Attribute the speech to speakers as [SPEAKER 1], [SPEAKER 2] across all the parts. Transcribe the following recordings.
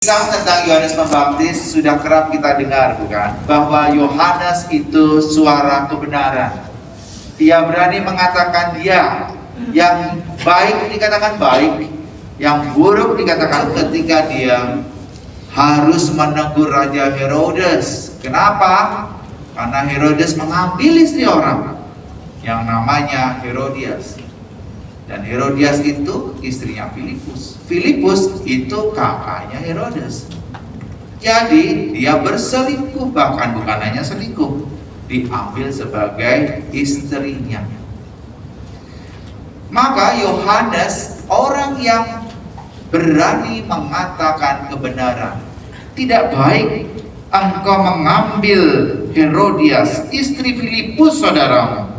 [SPEAKER 1] Kisah tentang Yohanes Pembaptis sudah kerap kita dengar, bukan? Bahwa Yohanes itu suara kebenaran. Dia berani mengatakan dia. Yang baik dikatakan baik, yang buruk dikatakan ketika dia harus menegur Raja Herodes. Kenapa? Karena Herodes mengambil istri orang yang namanya Herodias. Dan Herodias itu istrinya Filipus. Filipus itu kakaknya Herodes. Jadi dia berselingkuh, bahkan bukan hanya selingkuh, diambil sebagai istrinya. Maka Yohanes, orang yang berani mengatakan kebenaran. Tidak baik engkau mengambil Herodias, istri Filipus saudaramu.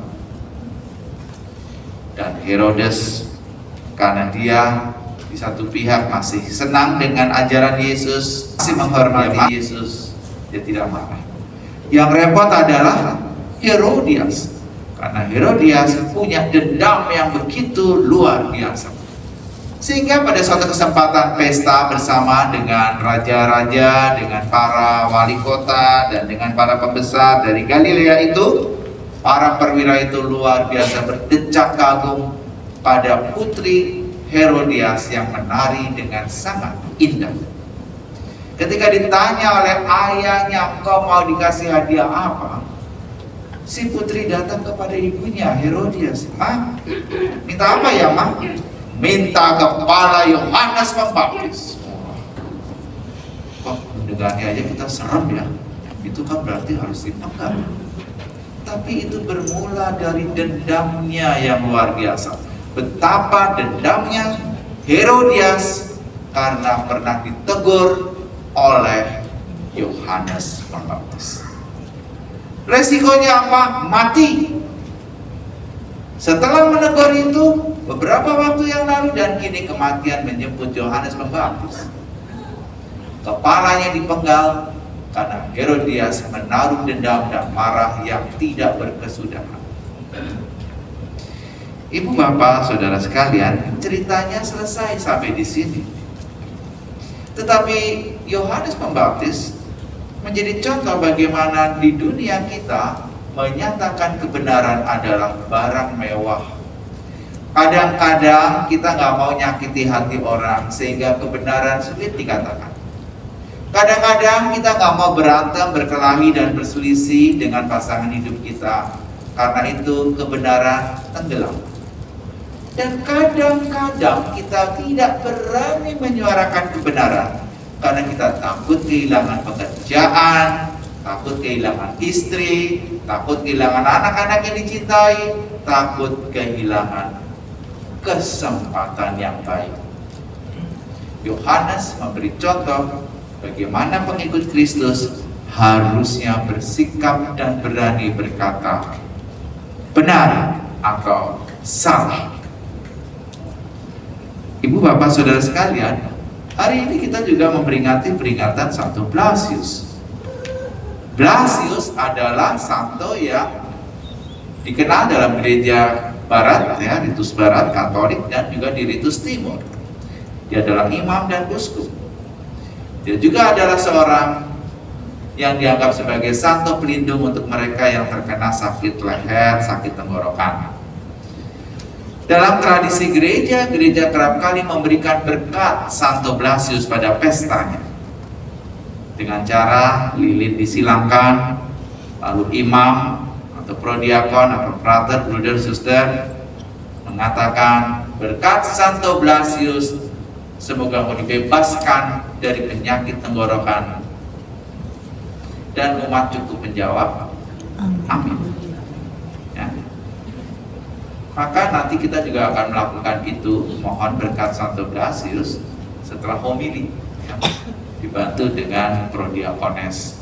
[SPEAKER 1] Dan Herodes, karena dia di satu pihak masih senang dengan ajaran Yesus, masih menghormati Yesus, dia tidak marah. Yang repot adalah Herodias, karena Herodias punya dendam yang begitu luar biasa. Sehingga pada suatu kesempatan pesta bersama dengan raja-raja, dengan para wali kota, dan dengan para pembesar dari Galilea itu, para perwira itu luar biasa berdecak kagum pada putri Herodias yang menari dengan sangat indah. Ketika ditanya oleh ayahnya, "Engkau mau dikasih hadiah apa?" Si putri datang kepada ibunya, Herodias. "Ma, minta apa ya, Ma?" "Minta kepala Yohanes Pembaptis." Kok mendengarnya aja kita serem ya. Itu kan berarti harus dipenggal. Tapi itu bermula dari dendamnya yang luar biasa. Betapa dendamnya Herodias karena pernah ditegur oleh Yohanes Pembaptis. Resikonya apa? Mati. Setelah menegur itu, beberapa waktu yang lalu dan kini kematian menjemput Yohanes Pembaptis. Kepalanya dipenggal karena Herodias menaruh dendam dan marah yang tidak berkesudahan. Ibu bapak saudara sekalian, ceritanya selesai sampai di sini. Tetapi Yohanes Pembaptis menjadi contoh bagaimana di dunia kita menyatakan kebenaran adalah barang mewah. Kadang-kadang kita nggak mau nyakiti hati orang sehingga kebenaran sulit dikatakan. Kadang-kadang kita nggak mau berantem, berkelahi, dan berselisih dengan pasangan hidup kita. Karena itu kebenaran tenggelam. Dan kadang-kadang kita tidak berani menyuarakan kebenaran. Karena kita takut kehilangan pekerjaan, takut kehilangan istri, takut kehilangan anak-anak yang dicintai, takut kehilangan kesempatan yang baik. Yohanes memberi contoh bagaimana pengikut Kristus harusnya bersikap dan berani berkata benar atau salah. Ibu bapak saudara sekalian, hari ini kita juga memperingati peringatan Santo Blasius. Blasius adalah santo yang dikenal dalam gereja barat, ya, ritus barat Katolik, dan juga di ritus timur. Dia adalah imam dan uskup. Dia juga adalah seorang yang dianggap sebagai santo pelindung untuk mereka yang terkena sakit leher, sakit tenggorokan. Dalam tradisi gereja, gereja kerap kali memberikan berkat Santo Blasius pada pestanya. Dengan cara lilin disilangkan, lalu imam atau prodiakon atau frater, brother, sister mengatakan berkat Santo Blasius semoga mau dibebaskan dari penyakit tenggorokan. Dan umat cukup menjawab amin. Ya. Maka nanti kita juga akan melakukan itu, mohon berkat Santo Blasius setelah homili, ya, dibantu dengan prodiakones.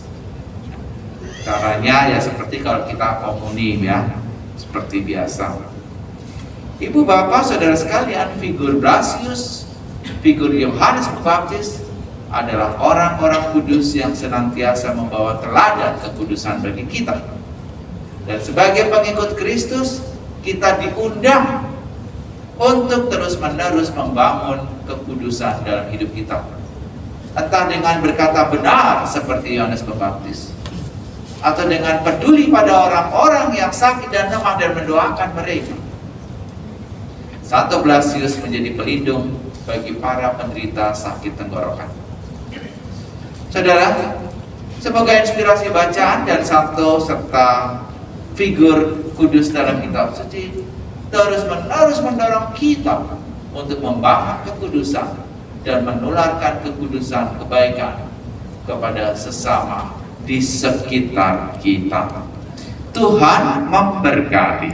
[SPEAKER 1] Caranya ya seperti kalau kita komuni, ya, seperti biasa. Ibu bapak saudara sekalian, figur Blasius, figur Yohanes Pembaptis adalah orang-orang kudus yang senantiasa membawa teladan kekudusan bagi kita. Dan sebagai pengikut Kristus, kita diundang untuk terus-menerus membangun kekudusan dalam hidup kita. entah dengan berkata benar seperti Yohanes Pembaptis, atau dengan peduli pada orang-orang yang sakit dan lemah dan mendoakan mereka. Santo Blasius menjadi pelindung bagi para penderita sakit tenggorokan. Saudara, sebagai inspirasi bacaan dan Santo serta figur kudus dalam kitab suci terus-menerus mendorong kita untuk membahas kekudusan dan menularkan kekudusan kebaikan kepada sesama di sekitar kita. Tuhan memberkati.